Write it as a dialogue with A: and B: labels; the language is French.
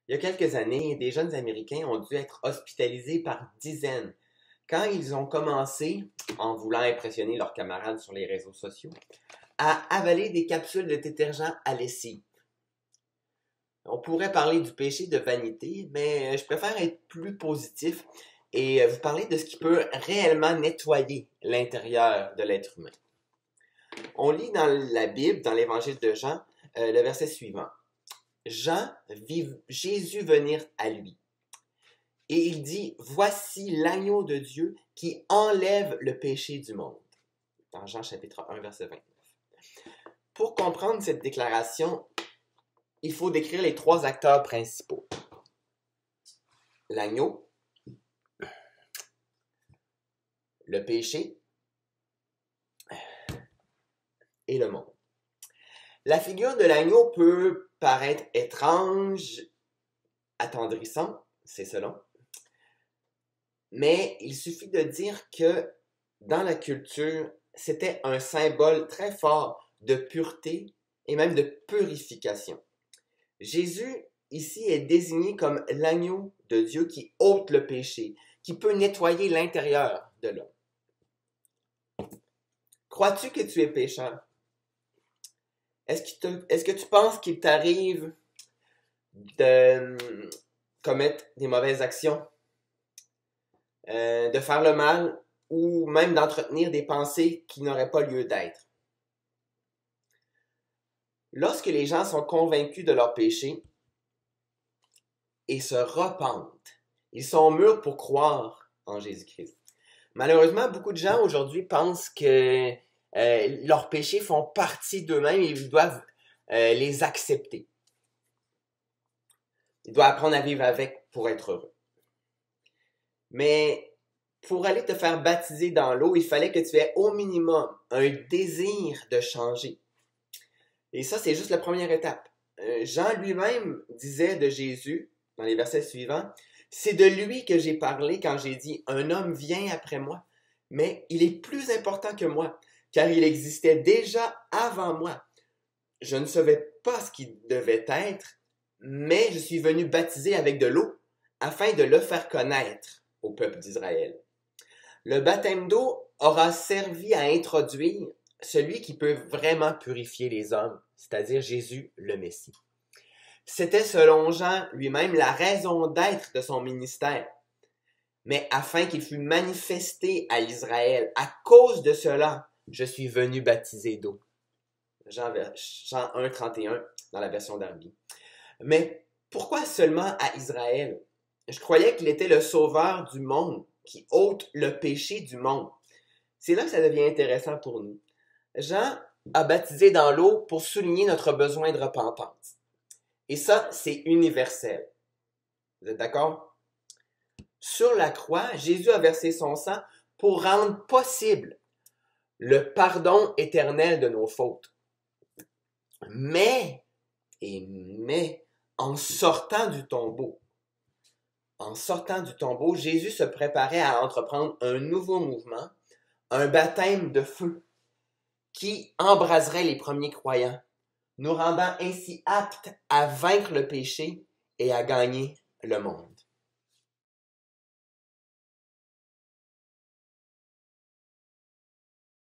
A: Il y a quelques années, des jeunes Américains ont dû être hospitalisés par dizaines quand ils ont commencé, en voulant impressionner leurs camarades sur les réseaux sociaux, à avaler des capsules de détergent à lessive. On pourrait parler du péché de vanité, mais je préfère être plus positif et vous parler de ce qui peut réellement nettoyer l'intérieur de l'être humain. On lit dans la Bible, dans l'Évangile de Jean, le verset suivant. Jean vit Jésus venir à lui. Et il dit, voici l'agneau de Dieu qui enlève le péché du monde. Dans Jean chapitre 1, verset 29. Pour comprendre cette déclaration, il faut décrire les trois acteurs principaux. L'agneau, le péché et le monde. La figure de l'agneau peut paraître étrange, attendrissante, c'est selon. Mais il suffit de dire que dans la culture, c'était un symbole très fort de pureté et même de purification. Jésus, ici, est désigné comme l'agneau de Dieu qui ôte le péché, qui peut nettoyer l'intérieur de l'homme. Crois-tu que tu es pécheur? Est-ce que tu penses qu'il t'arrive de commettre des mauvaises actions, de faire le mal ou même d'entretenir des pensées qui n'auraient pas lieu d'être? Lorsque les gens sont convaincus de leur péché et se repentent, ils sont mûrs pour croire en Jésus-Christ. Malheureusement, beaucoup de gens aujourd'hui pensent que leurs péchés font partie d'eux-mêmes et ils doivent les accepter. Ils doivent apprendre à vivre avec pour être heureux. Mais pour aller te faire baptiser dans l'eau, il fallait que tu aies au minimum un désir de changer. Et ça, c'est juste la première étape. Jean lui-même disait de Jésus, dans les versets suivants, « C'est de lui que j'ai parlé quand j'ai dit, un homme vient après moi, mais il est plus important que moi, car il existait déjà avant moi. Je ne savais pas ce qu'il devait être, mais je suis venu baptiser avec de l'eau, afin de le faire connaître au peuple d'Israël. » Le baptême d'eau aura servi à introduire celui qui peut vraiment purifier les hommes, c'est-à-dire Jésus le Messie. C'était selon Jean lui-même la raison d'être de son ministère, mais afin qu'il fût manifesté à Israël. À cause de cela, je suis venu baptiser d'eau. Jean 1, 31 dans la version Darby. Mais pourquoi seulement à Israël? Je croyais qu'il était le sauveur du monde, qui ôte le péché du monde. C'est là que ça devient intéressant pour nous. Jean a baptisé dans l'eau pour souligner notre besoin de repentance. Et ça, c'est universel. Vous êtes d'accord? Sur la croix, Jésus a versé son sang pour rendre possible le pardon éternel de nos fautes. Mais, en sortant du tombeau, Jésus se préparait à entreprendre un nouveau mouvement, un baptême de feu qui embraserait les premiers croyants, nous rendant ainsi aptes à vaincre le péché et à gagner le monde.